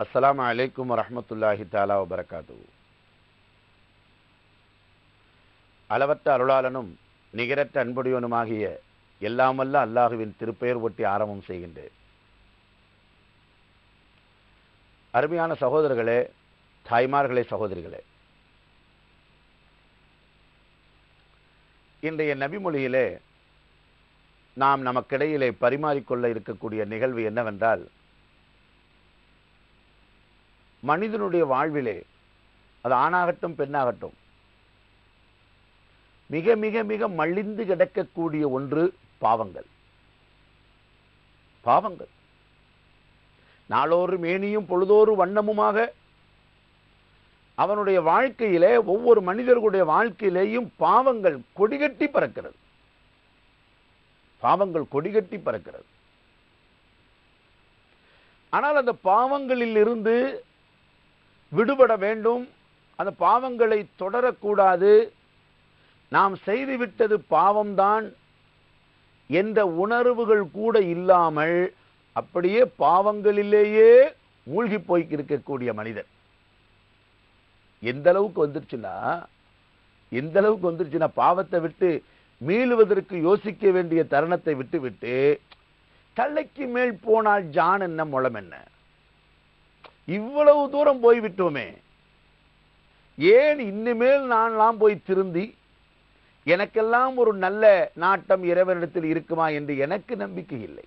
அஸ்ஸலாமு அலைக்கும் வரஹ்மத்துல்லாஹி தஆலா வபரகாத்துஹு. அளவற்ற அருளாளனும் நிகரற்ற அன்புடையவனுமாகிய எல்லாமல்ல அல்லாஹுவின் திருப்பெயர் ஒட்டி ஆரம்பம் செய்கின்றேன். அருமையான சகோதரர்களே, தாய்மார்களே, சகோதரிகளே, இன்றைய நபிமொழியிலே நாம் நமக்கிடையிலே பரிமாறிக்கொள்ள இருக்கக்கூடிய நிகழ்வு என்னவென்றால், மனிதனுடைய வாழ்விலே, அது ஆணாகட்டும் பெண்ணாகட்டும், மிக மிக மிக மலிந்து கிடக்கக்கூடிய ஒன்று பாவங்கள். பாவங்கள் நாளொரு மேனியும் பொழுதோறு வண்ணமுமாக அவனுடைய வாழ்க்கையிலே, ஒவ்வொரு மனிதர்களுடைய வாழ்க்கையிலேயும் பாவங்கள் கொடிகட்டி பறக்கிறது. பாவங்கள் கொடிகட்டி பறக்கிறது. ஆனால் அந்த பாவங்களில் இருந்து விடுபட வேண்டும், அந்த பாவங்களை தொடரக்கூடாது, நாம் செய்துவிட்டது பாவம்தான் என்ற உணர்வுகள் கூட இல்லாமல் அப்படியே பாவங்களிலேயே மூழ்கி போய் இருக்கக்கூடிய மனிதர் எந்த அளவுக்கு வந்துருச்சுன்னா பாவத்தை விட்டு மீளுவதற்கு யோசிக்க வேண்டிய தருணத்தை விட்டு தலைக்கு மேல் போனால் ஜான் என்ன முளம் என்ன, இவ்வளவு தூரம் போய்விட்டோமே, ஏன் இனிமேல் நான்லாம் போய் திருந்தி எனக்கெல்லாம் ஒரு நல்ல நாட்டம் இறைவனிடத்தில் இருக்குமா என்று எனக்கு நம்பிக்கை இல்லை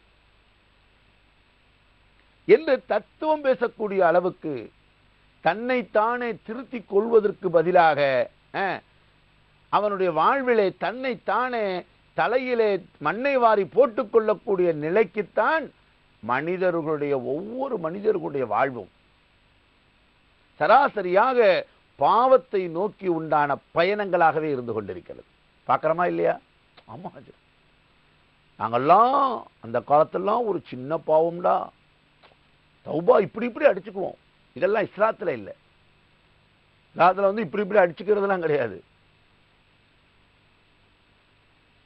என்று தத்துவம் பேசக்கூடிய அளவுக்கு தன்னைத்தானே திருத்திக் கொள்வதற்கு பதிலாக அவனுடைய வாழ்விலே தன்னைத்தானே தலையிலே மண்ணை வாரி போட்டுக் கொள்ளக்கூடிய நிலைக்குத்தான் மனிதர்களுடைய ஒவ்வொரு மனிதர்களுடைய வாழ்வும் சராசரியாக பாவத்தை நோக்கி உண்டான பயணங்களாகவே இருந்து கொண்டிருக்கிறது. பார்க்கிறோமா இல்லையா? ஆமா, நாங்கெல்லாம் அந்த காலத்தெல்லாம் ஒரு சின்ன பாவம்டா, தௌபா இப்படி அடிச்சுக்குவோம். இதெல்லாம் இஸ்லாத்துல இல்லை. இஸ்லாத்துல இப்படி அடிச்சுக்கிறதுலாம் கிடையாது.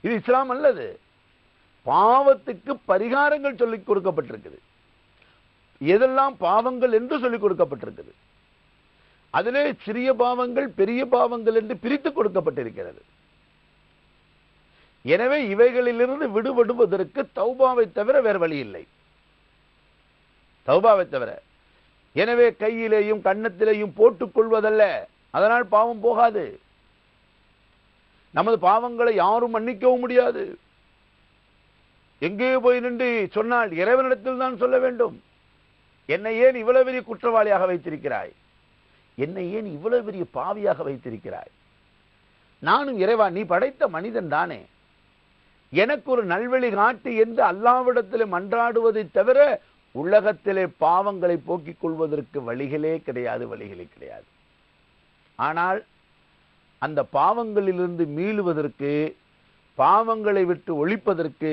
இது இஸ்லாம் அல்லது. பாவத்துக்கு பரிகாரங்கள் சொல்லிக் கொடுக்கப்பட்டிருக்குது. எதெல்லாம் பாவங்கள் என்று சொல்லிக் கொடுக்கப்பட்டிருக்குது. அதிலே சிறிய பாவங்கள் பெரிய பாவங்கள் என்று பிரித்து கொடுக்கப்பட்டிருக்கிறது. எனவே இவைகளிலிருந்து விடுபடுவதற்கு தௌபாவை தவிர வேறு வழி இல்லை. தௌபாவை தவிர. எனவே கையிலேயும் கன்னத்திலேயும் போட்டுக் கொள்வதல்ல, அதனால் பாவம் போகாது. நமது பாவங்களை யாரும் மன்னிக்கவும் முடியாது. எங்கே போய் நின்று சொன்னால் இறைவனிடத்தில் தான் சொல்ல வேண்டும். என்னை ஏன் இவ்வளவு பெரிய குற்றவாளியாக வைத்திருக்கிறாய், என்னை ஏன் இவ்வளவு பெரிய பாவியாக வைத்திருக்கிறாய், நானும் இறைவா நீ படைத்த மனிதன் தானே, எனக்கு ஒரு நல்வழி காட்டு என்று அல்லாஹ்விடத்தில் மன்றாடுவதை தவிர உலகத்திலே பாவங்களை போக்கிக் கொள்வதற்கு வழிகளே கிடையாது. ஆனால் அந்த பாவங்களிலிருந்து மீளுவதற்கு, பாவங்களை விட்டு ஒழிப்பதற்கு,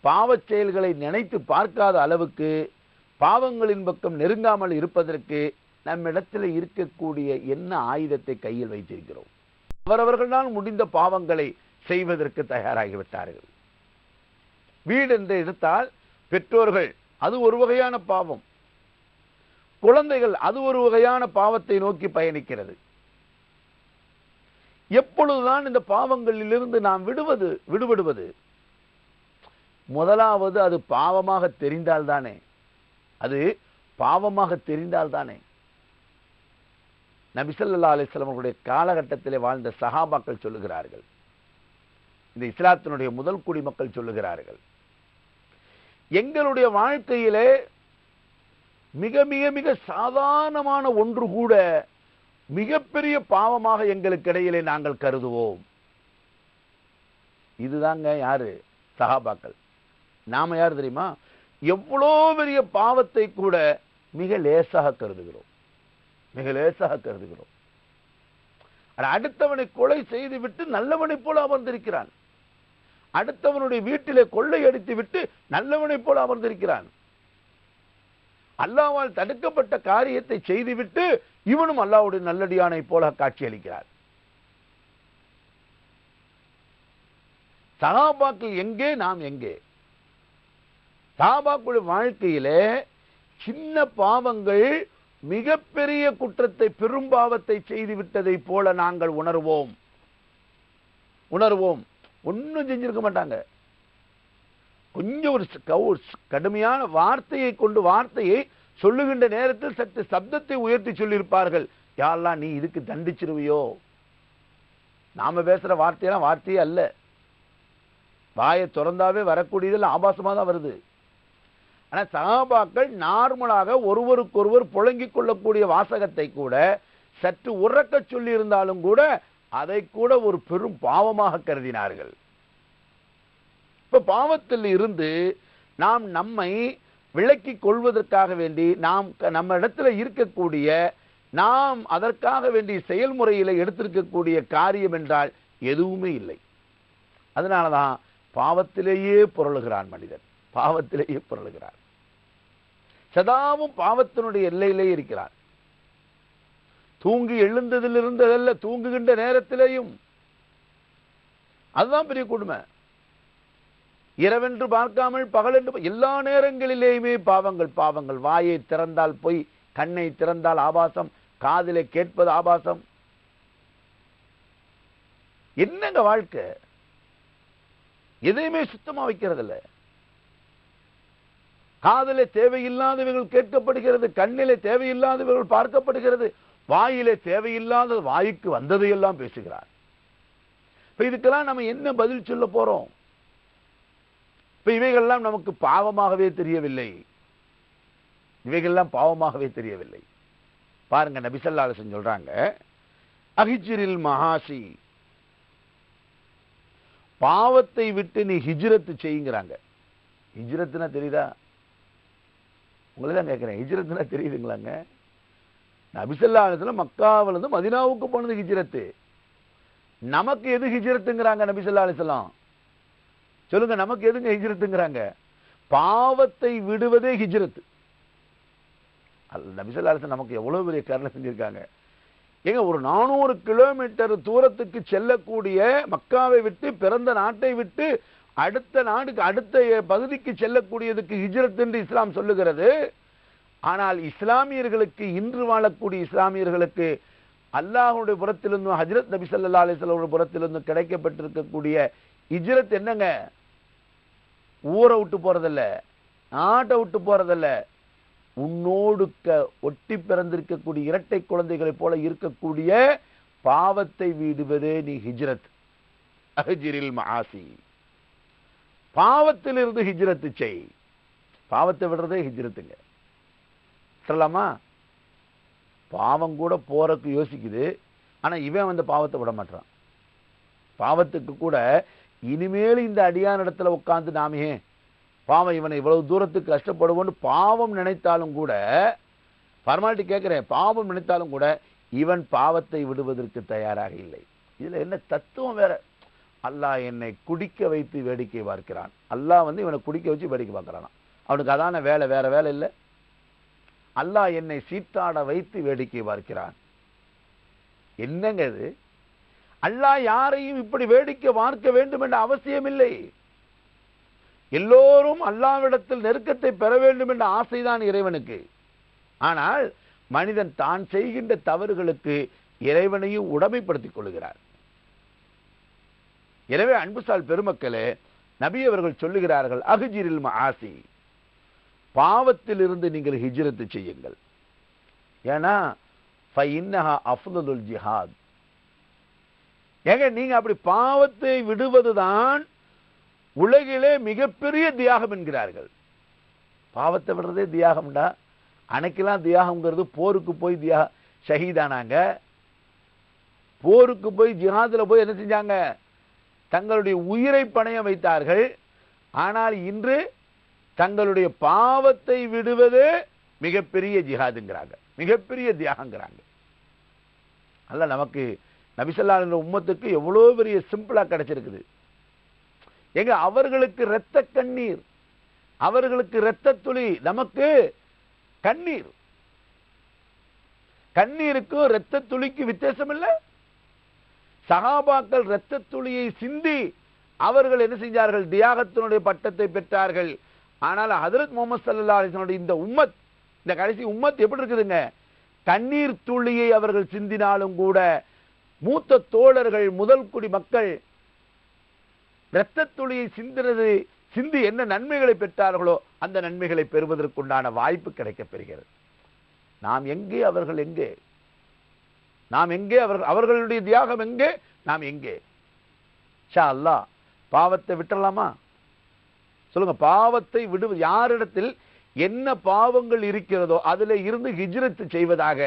பாவச் செயல்களை நினைத்து பார்க்காத அளவுக்கு பாவங்களின் பக்கம் நெருங்காமல் இருப்பதற்கு நம்மிடத்தில் இருக்கக்கூடிய என்ன ஆயுதத்தை கையில் வைத்திருக்கிறோம்? அவரவர்களால் முடிந்த பாவங்களை செய்வதற்கு தயாராகிவிட்டார்கள். வீடு என்று எடுத்தால் பெற்றோர்கள், அது ஒரு வகையான பாவம். குழந்தைகள், அது ஒரு வகையான பாவத்தை நோக்கி பயணிக்கிறது. எப்பொழுதுதான் இந்த பாவங்களிலிருந்து நாம் விடுபடுவது? முதலாவது அது பாவமாக தெரிந்தால்தானே. நபி ஸல்லல்லாஹு அலைஹி வஸல்லம் அவர்களுடைய காலகட்டத்திலே வாழ்ந்த சஹாபாக்கள் சொல்லுகிறார்கள், இந்த இஸ்லாத்தினுடைய முதல் குடிமக்கள் சொல்லுகிறார்கள், எங்களுடைய வாழ்க்கையிலே மிக மிக மிக சாதாரணமான ஒன்று கூட மிகப்பெரிய பாவமாக எங்களுக்கு இடையிலே நாங்கள் கருதுவோம். இதுதாங்க யாரு? சஹாபாக்கள். நாம யார் தெரியுமா? எவ்வளோ பெரிய பாவத்தை கூட மிக லேசாக கருதுகிறோம். அடுத்தவனை கொலை செய்துவிட்டு நல்லவனை போல அமர்ந்திருக்கிறான். அடுத்தவனுடைய வீட்டிலே கொள்ளை அடித்து விட்டு நல்லவனை போல அமர்ந்திருக்கிறான். அல்லாஹ்வால் தடுக்கப்பட்ட காரியத்தை செய்துவிட்டு இவனும் அல்லாஹ்வுடைய நல்லடியானை போல காட்சியளிக்கிறார். சஹாபாக்கள் எங்கே, நாம் எங்கே? சஹாபாக்களுடைய வாழ்க்கையிலே சின்ன பாவங்கள் மிகப்பெரிய குற்றத்தை, பெரும்பாவத்தை செய்துவிட்டதை போல நாங்கள் உணர்வோம். ஒன்னும் செஞ்சிருக்க மாட்டாங்க. கொஞ்சம் ஒரு கடுமையான வார்த்தையை கொண்டு, வார்த்தையை சொல்லுகின்ற நேரத்தில் சற்று சப்தத்தை உயர்த்தி சொல்லியிருப்பார்கள். யா அல்லாஹ், நீ இதுக்கு தண்டிச்சிருவியோ? நாம பேசுற வார்த்தையெல்லாம் வார்த்தையே அல்ல. வாயை திறந்தாவே வரக்கூடியதில் ஆபாசமா தான் வருது. ஆனா சஹாபாக்கள் நார்மலாக ஒருவருக்கொருவர் புழங்கிக் கொள்ளக்கூடிய வாசகத்தை கூட சற்று உறக்க சொல்லி இருந்தாலும் கூட அதை கூட ஒரு பெரும் பாவமாக கருதினார்கள். இப்ப பாவத்தில் இருந்து நாம் நம்மை விலக்கிக் கொள்வதற்காக வேண்டி நம்ம இடத்துல இருக்கக்கூடிய, நாம் அதற்காக வேண்டிய செயல்முறையில எடுத்திருக்கக்கூடிய காரியம் என்றால் எதுவுமே இல்லை. அதனாலதான் பாவத்திலேயே புரளுகிறான் மனிதன். பாவத்திலேயே புரளுகிறான். சதாவும் பாவத்தினுடைய எல்லையிலே இருக்கிறான். தூங்கி எழுந்ததில் இருந்ததல்ல, தூங்குகின்ற நேரத்திலேயும். அதுதான் பெரிய கொடுமை. இரவென்று பார்க்காமல் பகலென்று எல்லா நேரங்களிலேயுமே பாவங்கள். வாயை திறந்தால் பொய், கண்ணை திறந்தால் ஆபாசம், காதிலே கேட்பது ஆபாசம். என்னங்க வாழ்க்கை? எதையுமே சுத்தமா வைக்கிறதில்ல. காதிலே தேவையில்லாதவர்கள் கேட்கப்படுகிறது, கண்ணிலே தேவையில்லாதவர்கள் பார்க்கப்படுகிறது, வாயிலே தேவையில்லாத வாய்க்கு வந்ததையெல்லாம் பேசுகிறார். இப்ப இதுக்கெல்லாம் நம்ம என்ன பதில் சொல்ல போறோம்? இப்ப இவைகள்லாம் நமக்கு பாவமாகவே தெரியவில்லை. பாருங்க, நபி ஸல்லல்லாஹு அலைஹி வஸல்லம் சொல்றாங்க, அஹ்ஜிரில் மஹாசி, பாவத்தை விட்டு நீ ஹிஜ்ரத் செய்யுங்கிறாங்க. ஹிஜ்ரத்னா தெரியுதா? உங்களை தான் கேட்கிறேன், ஹிஜ்ரத்னா தெரியுதுங்களாங்க? நபி ஸல்லல்லாஹு அலைஹி வஸல்லம் மக்காவில இருந்து மதீனாவுக்கு போனது ஹிஜ்ரத். நமக்கு எது ஹிஜ்ரத்துங்கிறாங்க நபி ஸல்லல்லாஹு அலைஹி வஸல்லம்? சொல்லுங்க, நமக்கு எதுங்க ஹிஜ்ரத்துங்கிறாங்க? பாவத்தை விடுவதே ஹிஜ்ரத். நபி ஸல்லல்லாஹு அலைஹி வஸல்லம் நமக்கு எவ்வளவு பெரிய கருணை செஞ்சிருக்காங்க. ஏங்க, ஒரு 400 கிலோமீட்டர் தூரத்துக்கு செல்லக்கூடிய, மக்காவை விட்டு, பிறந்த நாட்டை விட்டு அடுத்த நாடுக்கு, அடுத்த பகுதிக்கு செல்லக்கூடியதுக்கு ஹிஜ்ரத் என்று இஸ்லாம் சொல்லுகிறது. ஆனால் இஸ்லாமியர்களுக்கு, இன்று வாழக்கூடிய இஸ்லாமியர்களுக்கு அல்லாஹ்வுடைய புறத்திலிருந்தும் ஹஜ்ரத் நபி ஸல்லல்லாஹு அலைஹி வஸல்லம் புறத்திலிருந்தும் கிடைக்கப்பட்டிருக்கக்கூடிய ஹிஜ்ரத் என்னங்க? ஊரை விட்டு போறதில்ல, நாட்டை விட்டு போறதில்ல, உன்னோடு ஒட்டி பிறந்திருக்கக்கூடிய இரட்டை குழந்தைகளை போல இருக்கக்கூடிய பாவத்தை விடுவதே நீ ஹிஜ்ரத். அஹ்ஜிரில் மஆசி, பாவத்திலிருந்து ஹிஜ்ரத் செய். பாவத்தை விடுறதே ஹிஜ்ரத்துங்க. சொல்லலாமா? பாவம் கூட போறதுக்கு யோசிக்குது, ஆனா இவன் வந்து பாவத்தை விட மாட்டான். பாவத்துக்கு கூட இனிமேல் இந்த அடியான இடத்துல உட்கார்ந்து நாமே பாவம், இவனை இவ்வளவு தூரத்துக்கு கஷ்டப்படுவோன்னு பாவம் நினைத்தாலும் கூட, ஃபார்மாலிட்டி கேட்கிறேன், பாவம் நினைத்தாலும் கூட இவன் பாவத்தை விடுவதற்கு தயாராக இல்லை. இதுல என்ன தத்துவம் வேற? அல்லாஹ் என்னை குடிக்க வைத்து வேடிக்கை பார்க்கிறான். அல்லாஹ் வந்து இவனை குடிக்க வச்சு வேடிக்கை பார்க்கிறான். அவனுக்கு அதான வேலை, வேற வேலை இல்லை. அல்லாஹ் என்னை சீட்டாட வைத்து வேடிக்கை பார்க்கிறான். என்னங்க இது? அல்லாஹ் யாரையும் இப்படி வேடிக்கை பார்க்க வேண்டும் என்ற அவசியம் இல்லை. எல்லோரும் அல்லாஹ்விடத்தில் நெருக்கத்தை பெற வேண்டும் என்ற ஆசைதான் இறைவனுக்கு. ஆனால் மனிதன் தான் செய்கின்ற தவறுகளுக்கு இறைவனையும் உடைமைப்படுத்திக் கொள்கிறார். எனவே அன்புசால் பெருமக்களே, நபி அவர்கள் சொல்லுகிறார்கள், அஹ்ஜிரில் மஆசி, பாவத்திலிருந்து நீங்கள் ஹிஜ்ரத் செய்யுங்கள். ஏன்னா ஃபஇன்னஹா அஃதலுல் ஜிஹாத். ஏங்க, நீங்க அப்படி பாவத்தை விடுவதுதான் உலகிலே மிகப்பெரிய தியாகம் என்கிறார்கள். பாவத்தை விடுறதே தியாகம்டா. அன்னைக்கெல்லாம் தியாகம்ங்கிறது போருக்கு போய் ஷஹீதானாங்க. போருக்கு போய் ஜிஹாதுல போய் என்ன செஞ்சாங்க? தங்களுடைய உயிரை பணயம் வைத்தார்கள். ஆனால் இன்று தங்களுடைய பாவத்தை விடுவது மிகப்பெரிய ஜிஹாதுங்கிறாங்க, மிகப்பெரிய தியாகங்கிறாங்க. அல்ல, நமக்கு நபி ஸல்லல்லாஹு அலைஹி வஸல்லம் உம்மத்துக்கு எவ்வளவு பெரிய சிம்பிளா கிடைச்சிருக்குது. எங்க அவர்களுக்கு இரத்த கண்ணீர், அவர்களுக்கு இரத்த துளி, நமக்கு கண்ணீர். கண்ணீருக்கும் இரத்த துளிக்கு வித்தியாசம் இல்லை. சஹாபாக்கள் இரத்த துளியை சிந்தி அவர்கள் என்ன செஞ்சார்கள்? தியாகத்தினுடைய பட்டத்தை பெற்றார்கள். ஆனால் ஹஜ்ரத் முஹம்மது ஸல்லல்லாஹு அலைஹி வஸல்லம் இந்த உம்மத் இந்த கடைசி உம்மத் எப்படி இருக்குதுங்க? கண்ணீர் துளியை அவர்கள் சிந்தினாலும் கூட மூத்த தோழர்கள், முதல் குடி மக்கள் இரத்த துளியை சிந்தி என்ன நன்மைகளை பெற்றார்களோ அந்த நன்மைகளை பெறுவதற்குண்டான வாய்ப்பு கிடைக்கப் பெறுகிறது. நாம் எங்கே, அவர்கள் எங்கே? நாம் எங்கே, அவர்களுடைய தியாகம் எங்கே, நாம் எங்கே? இன்ஷா அல்லாஹ் பாவத்தை விட்டுறலாமா? சொல்லுங்க. பாவத்தை விடுவது, யாரிடத்தில் என்ன பாவங்கள் இருக்கிறதோ அதில் இருந்து ஹிஜ்ரத் செய்வதாக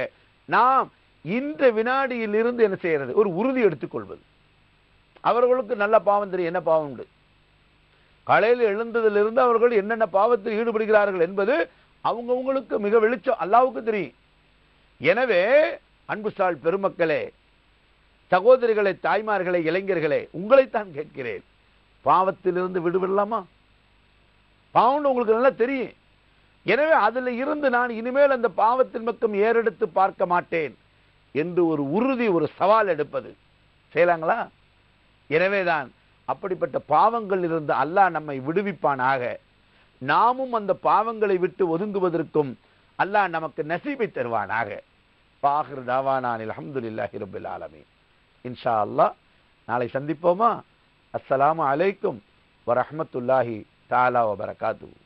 நாம் இந்த வினாடியில் இருந்து என்ன செய்யறது? ஒரு உறுதி எடுத்துக்கொள்வது. அவர்களுக்கு நல்ல பாவம் தெரியும், என்ன பாவம் உண்டு. காலையில் எழுந்ததிலிருந்து அவர்கள் என்னென்ன பாவத்தில் ஈடுபடுகிறார்கள் என்பது அவங்கவுங்களுக்கு மிக வெளிச்சம், அல்லாஹ்வுக்கு தெரியும். எனவே அன்புசால் பெருமக்களே, சகோதரிகளே, தாய்மார்களே, இளைஞர்களே, உங்களைத்தான் கேட்கிறேன், பாவத்திலிருந்து விடுபடலாமா? பாவம் உங்களுக்கு நல்லா தெரியும். எனவே அதில் இருந்து நான் இனிமேல் அந்த பாவத்தின் பக்கம் ஏறெடுத்து பார்க்க மாட்டேன் என்று ஒரு உறுதி, ஒரு சவால் எடுப்பது செய்யலாங்களா? எனவேதான் அப்படிப்பட்ட பாவங்கள் இருந்து அல்லாஹ் நம்மை விடுவிப்பானாக. நாமும் அந்த பாவங்களை விட்டு ஒதுங்குவதற்கும் அல்லாஹ் நமக்கு நசீபை தருவானாக. ஆகிர் தாவானான் அல்ஹம்துலில்லாஹி ரப்பில் ஆலமீன். இன்ஷா அல்லாஹ் நாளை சந்திப்போமா? அஸ்ஸலாமு அலைக்கும் வரஹ்மத்துல்லாஹி தஆலா வபரகாத்துஹு.